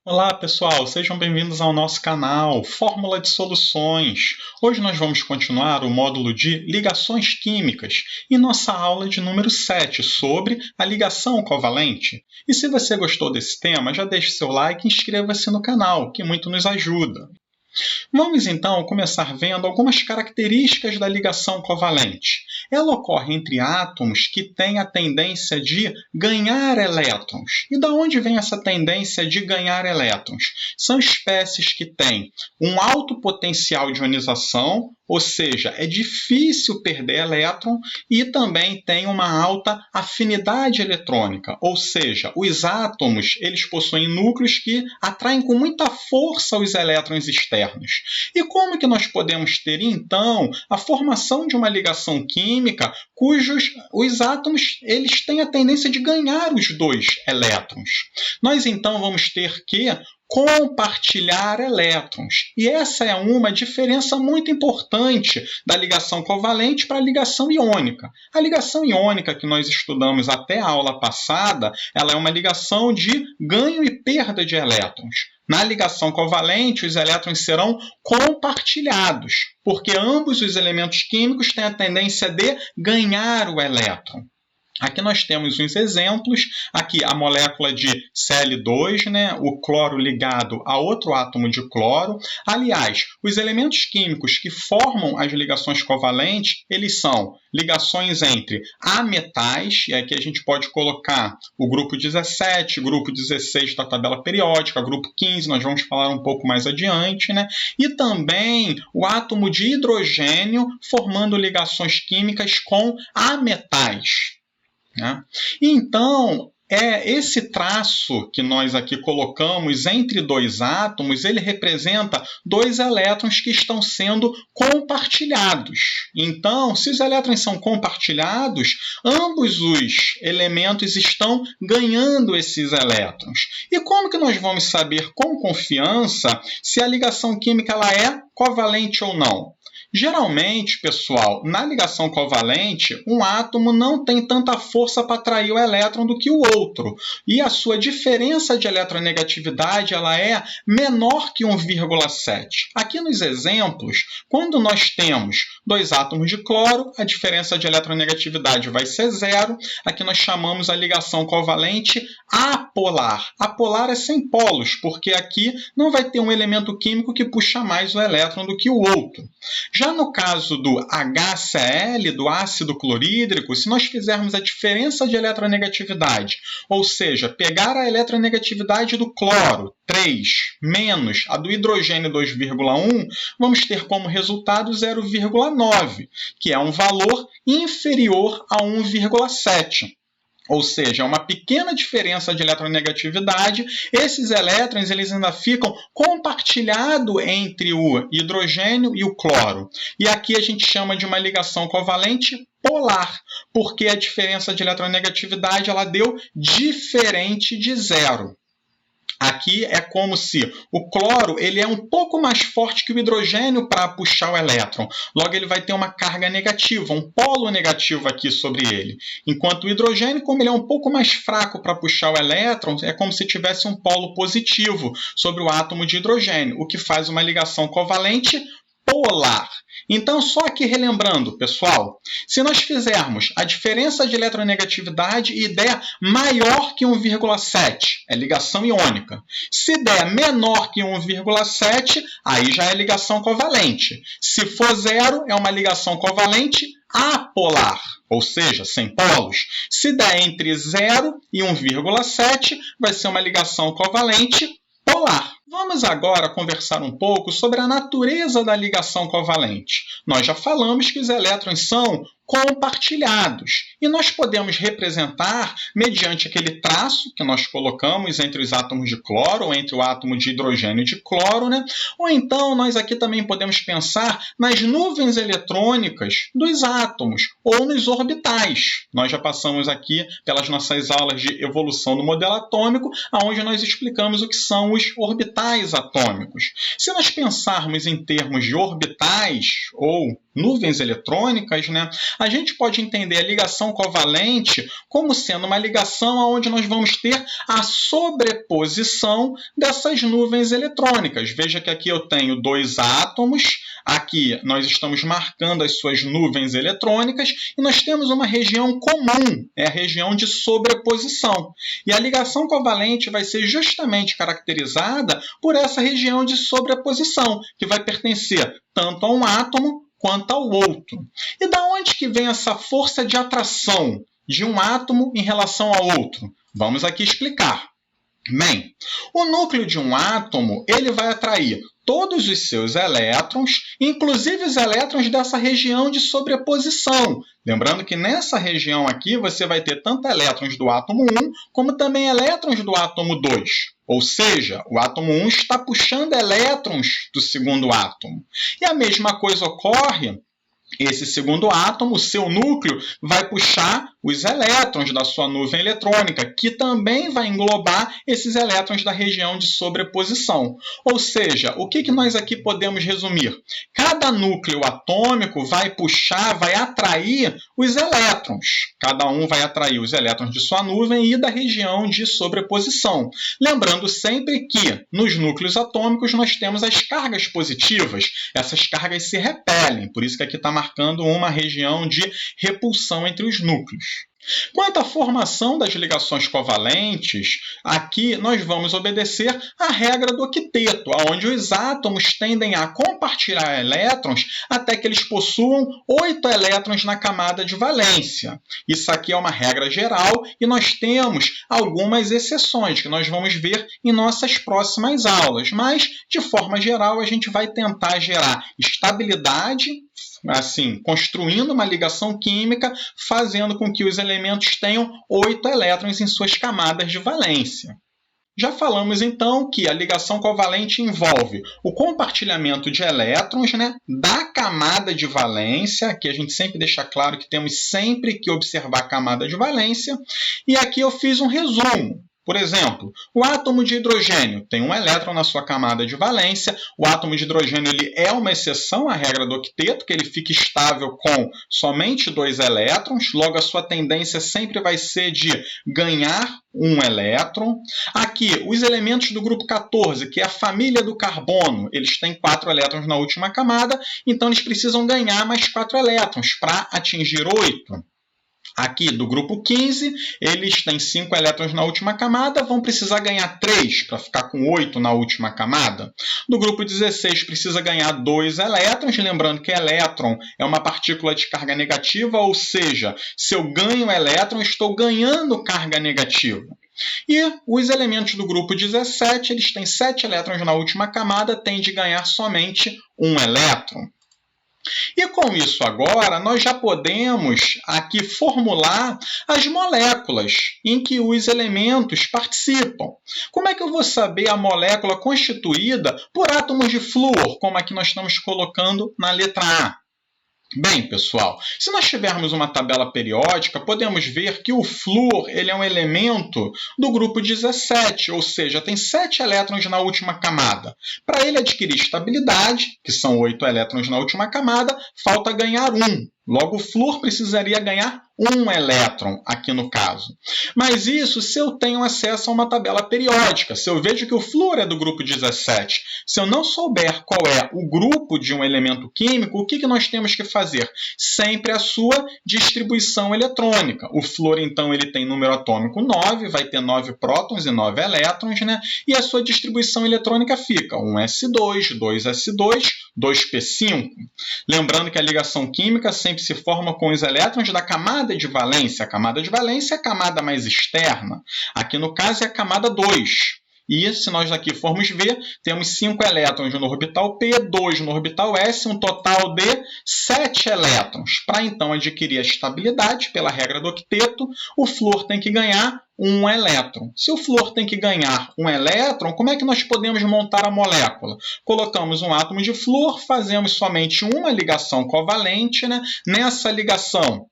Olá pessoal, sejam bem-vindos ao nosso canal Fórmula de Soluções. Hoje nós vamos continuar o módulo de ligações químicas e nossa aula de número 7 sobre a ligação covalente. E se você gostou desse tema, já deixe seu like e inscreva-se no canal, que muito nos ajuda. Vamos então começar vendo algumas características da ligação covalente. Ela ocorre entre átomos que têm a tendência de ganhar elétrons. E da onde vem essa tendência de ganhar elétrons? São espécies que têm um alto potencial de ionização, ou seja, é difícil perder elétron, e também tem uma alta afinidade eletrônica, ou seja, os átomos eles possuem núcleos que atraem com muita força os elétrons externos. E como que nós podemos ter, então, a formação de uma ligação química cujos os átomos eles têm a tendência de ganhar os dois elétrons? Nós, então, vamos ter que compartilhar elétrons. E essa é uma diferença muito importante da ligação covalente para a ligação iônica. A ligação iônica que nós estudamos até a aula passada, ela é uma ligação de ganho e perda de elétrons. Na ligação covalente, os elétrons serão compartilhados, porque ambos os elementos químicos têm a tendência de ganhar o elétron. Aqui nós temos uns exemplos, aqui a molécula de Cl2, o cloro ligado a outro átomo de cloro. Aliás, os elementos químicos que formam as ligações covalentes, eles são ligações entre ametais, e aqui a gente pode colocar o grupo 17, grupo 16 da tabela periódica, grupo 15, nós vamos falar um pouco mais adiante, e também o átomo de hidrogênio formando ligações químicas com ametais. Então, esse traço que nós aqui colocamos entre dois átomos, ele representa dois elétrons que estão sendo compartilhados. Então, se os elétrons são compartilhados, ambos os elementos estão ganhando esses elétrons. E como que nós vamos saber com confiança se a ligação química ela é covalente ou não? Geralmente, pessoal, na ligação covalente, um átomo não tem tanta força para atrair o elétron do que o outro. E a sua diferença de eletronegatividade ela é menor que 1,7. Aqui nos exemplos, quando nós temos dois átomos de cloro, a diferença de eletronegatividade vai ser zero. Aqui nós chamamos a ligação covalente apolar. Apolar é sem polos, porque aqui não vai ter um elemento químico que puxa mais o elétron do que o outro. Já no caso do HCl, do ácido clorídrico, se nós fizermos a diferença de eletronegatividade, ou seja, pegar a eletronegatividade do cloro, 3, menos a do hidrogênio, 2,1, vamos ter como resultado 0,9, que é um valor inferior a 1,7. Ou seja, uma pequena diferença de eletronegatividade, esses elétrons eles ainda ficam compartilhados entre o hidrogênio e o cloro. E aqui a gente chama de uma ligação covalente polar, porque a diferença de eletronegatividade ela deu diferente de zero. Aqui é como se o cloro ele é um pouco mais forte que o hidrogênio para puxar o elétron. Logo, ele vai ter uma carga negativa, um polo negativo aqui sobre ele. Enquanto o hidrogênio, como ele é um pouco mais fraco para puxar o elétron, é como se tivesse um polo positivo sobre o átomo de hidrogênio, o que faz uma ligação covalente polar. Então, só aqui relembrando, pessoal, se nós fizermos a diferença de eletronegatividade e der maior que 1,7, é ligação iônica. Se der menor que 1,7, aí já é ligação covalente. Se for zero, é uma ligação covalente apolar, ou seja, sem polos. Se der entre 0 e 1,7, vai ser uma ligação covalente polar. Vamos agora conversar um pouco sobre a natureza da ligação covalente. Nós já falamos que os elétrons são compartilhados. E nós podemos representar mediante aquele traço que nós colocamos entre os átomos de cloro, ou entre o átomo de hidrogênio de cloro, Ou então nós aqui também podemos pensar nas nuvens eletrônicas dos átomos, ou nos orbitais. Nós já passamos aqui pelas nossas aulas de evolução do modelo atômico, onde nós explicamos o que são os orbitais atômicos. Se nós pensarmos em termos de orbitais, ou nuvens eletrônicas, né, a gente pode entender a ligação covalente como sendo uma ligação onde nós vamos ter a sobreposição dessas nuvens eletrônicas. Veja que aqui eu tenho dois átomos, aqui nós estamos marcando as suas nuvens eletrônicas e nós temos uma região comum, é a região de sobreposição. E a ligação covalente vai ser justamente caracterizada por essa região de sobreposição, que vai pertencer tanto a um átomo quanto ao outro. E da onde que vem essa força de atração de um átomo em relação ao outro? Vamos aqui explicar. Bem, o núcleo de um átomo ele vai atrair todos os seus elétrons, inclusive os elétrons dessa região de sobreposição. Lembrando que nessa região aqui você vai ter tanto elétrons do átomo 1 como também elétrons do átomo 2. Ou seja, o átomo 1 está puxando elétrons do segundo átomo. E a mesma coisa ocorre. Esse segundo átomo, o seu núcleo, vai puxar os elétrons da sua nuvem eletrônica, que também vai englobar esses elétrons da região de sobreposição. Ou seja, o que nós aqui podemos resumir? Cada núcleo atômico vai puxar, vai atrair os elétrons. Cada um vai atrair os elétrons de sua nuvem e da região de sobreposição. Lembrando sempre que nos núcleos atômicos nós temos as cargas positivas. Essas cargas se repelem, por isso que aqui está marcando uma região de repulsão entre os núcleos. Quanto à formação das ligações covalentes, aqui nós vamos obedecer à regra do octeto, onde os átomos tendem a compartilhar elétrons até que eles possuam 8 elétrons na camada de valência. Isso aqui é uma regra geral e nós temos algumas exceções que nós vamos ver em nossas próximas aulas, mas, de forma geral, a gente vai tentar gerar estabilidade, assim, construindo uma ligação química, fazendo com que os elementos tenham 8 elétrons em suas camadas de valência. Já falamos, então, que a ligação covalente envolve o compartilhamento de elétrons, né, da camada de valência, que a gente sempre deixa claro que temos sempre que observar a camada de valência, e aqui eu fiz um resumo. Por exemplo, o átomo de hidrogênio tem um elétron na sua camada de valência. O átomo de hidrogênio ele é uma exceção à regra do octeto, que ele fica estável com somente 2 elétrons. Logo, a sua tendência sempre vai ser de ganhar um elétron. Aqui, os elementos do grupo 14, que é a família do carbono, eles têm 4 elétrons na última camada, então eles precisam ganhar mais 4 elétrons para atingir 8. Aqui, do grupo 15, eles têm 5 elétrons na última camada, vão precisar ganhar 3 para ficar com 8 na última camada. Do grupo 16, precisa ganhar 2 elétrons, lembrando que elétron é uma partícula de carga negativa, ou seja, se eu ganho elétron, estou ganhando carga negativa. E os elementos do grupo 17, eles têm 7 elétrons na última camada, têm de ganhar somente 1 elétron. E com isso agora, nós já podemos aqui formular as moléculas em que os elementos participam. Como é que eu vou saber a molécula constituída por átomos de flúor, como aqui nós estamos colocando na letra A? Bem, pessoal, se nós tivermos uma tabela periódica, podemos ver que o flúor ele é um elemento do grupo 17, ou seja, tem 7 elétrons na última camada. Para ele adquirir estabilidade, que são 8 elétrons na última camada, falta ganhar 1. Logo, o flúor precisaria ganhar 1 elétron, aqui no caso. Mas isso se eu tenho acesso a uma tabela periódica, se eu vejo que o flúor é do grupo 17. Se eu não souber qual é o grupo de um elemento químico, o que nós temos que fazer? Sempre a sua distribuição eletrônica. O flúor, então, ele tem número atômico 9, vai ter 9 prótons e 9 elétrons, né? E a sua distribuição eletrônica fica 1s2, 2s2, 2p5. Lembrando que a ligação química sempre se forma com os elétrons da camada de valência. A camada de valência é a camada mais externa. Aqui, no caso, é a camada 2. E, se nós aqui formos ver, temos 5 elétrons no orbital P, 2 no orbital S, um total de 7 elétrons. Para, então, adquirir a estabilidade, pela regra do octeto, o flúor tem que ganhar 1 elétron. Se o flúor tem que ganhar 1 elétron, como é que nós podemos montar a molécula? Colocamos um átomo de flúor, fazemos somente uma ligação covalente, né? Nessa ligação,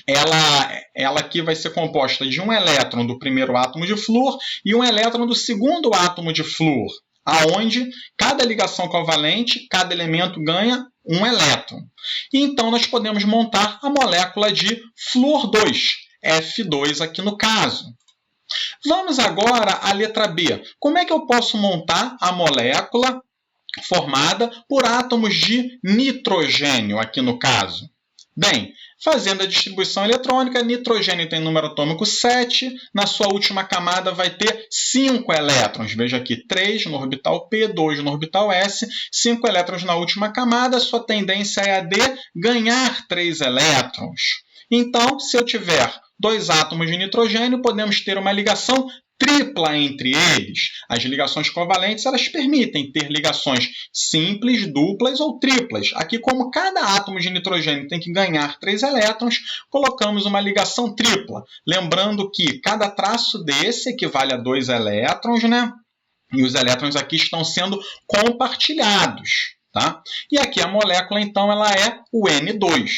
ela aqui vai ser composta de 1 elétron do primeiro átomo de flúor e 1 elétron do segundo átomo de flúor, aonde cada ligação covalente, cada elemento ganha um elétron. E então, nós podemos montar a molécula de flúor 2, F2 aqui no caso. Vamos agora à letra B. Como é que eu posso montar a molécula formada por átomos de nitrogênio aqui no caso? Bem, fazendo a distribuição eletrônica, nitrogênio tem número atômico 7, na sua última camada vai ter 5 elétrons. Veja aqui, 3 no orbital P, 2 no orbital S, 5 elétrons na última camada, sua tendência é a de ganhar 3 elétrons. Então, se eu tiver 2 átomos de nitrogênio, podemos ter uma ligação tripla entre eles. As ligações covalentes elas permitem ter ligações simples, duplas ou triplas. Aqui, como cada átomo de nitrogênio tem que ganhar 3 elétrons, colocamos uma ligação tripla. Lembrando que cada traço desse equivale a 2 elétrons, né? E os elétrons aqui estão sendo compartilhados. Tá? E aqui a molécula, então, ela é o N2.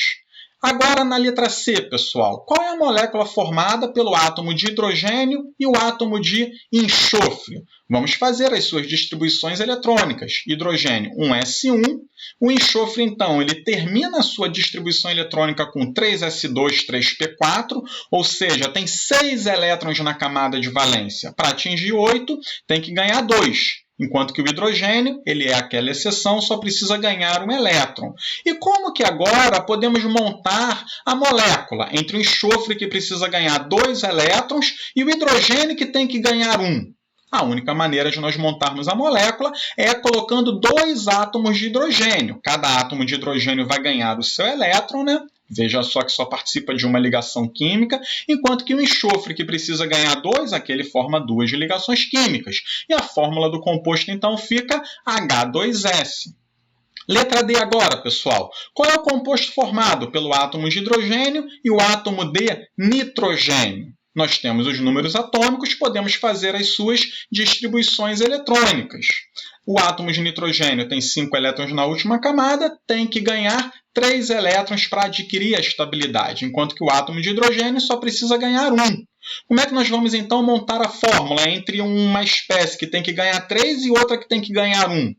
Agora, na letra C, pessoal, qual é a molécula formada pelo átomo de hidrogênio e o átomo de enxofre? Vamos fazer as suas distribuições eletrônicas. Hidrogênio, 1s1. O enxofre, então, ele termina a sua distribuição eletrônica com 3s2, 3p4, ou seja, tem 6 elétrons na camada de valência. Para atingir 8, tem que ganhar 2. Enquanto que o hidrogênio, ele é aquela exceção, só precisa ganhar um elétron. E como que agora podemos montar a molécula entre o enxofre, que precisa ganhar 2 elétrons, e o hidrogênio, que tem que ganhar 1? A única maneira de nós montarmos a molécula é colocando 2 átomos de hidrogênio. Cada átomo de hidrogênio vai ganhar o seu elétron, né? Veja só que só participa de uma ligação química, enquanto que o enxofre, que precisa ganhar 2, aquele forma 2 ligações químicas. E a fórmula do composto, então, fica H2S. Letra D agora, pessoal. Qual é o composto formado pelo átomo de hidrogênio e o átomo de nitrogênio? Nós temos os números atômicos, podemos fazer as suas distribuições eletrônicas. O átomo de nitrogênio tem 5 elétrons na última camada, tem que ganhar 3 elétrons para adquirir a estabilidade, enquanto que o átomo de hidrogênio só precisa ganhar 1. Como é que nós vamos, então, montar a fórmula entre uma espécie que tem que ganhar 3 e outra que tem que ganhar 1?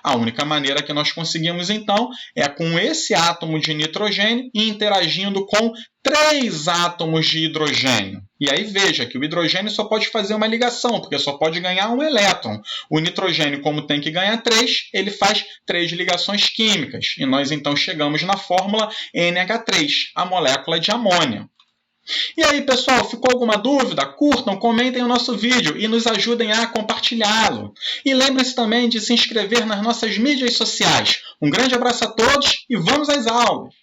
A única maneira que nós conseguimos, então, é com esse átomo de nitrogênio interagindo com 3 átomos de hidrogênio. E aí veja que o hidrogênio só pode fazer uma ligação, porque só pode ganhar um elétron. O nitrogênio, como tem que ganhar 3, ele faz 3 ligações químicas. E nós, então, chegamos na fórmula NH3, a molécula de amônia. E aí, pessoal, ficou alguma dúvida? Curtam, comentem o nosso vídeo e nos ajudem a compartilhá-lo. E lembrem-se também de se inscrever nas nossas mídias sociais. Um grande abraço a todos e vamos às aulas!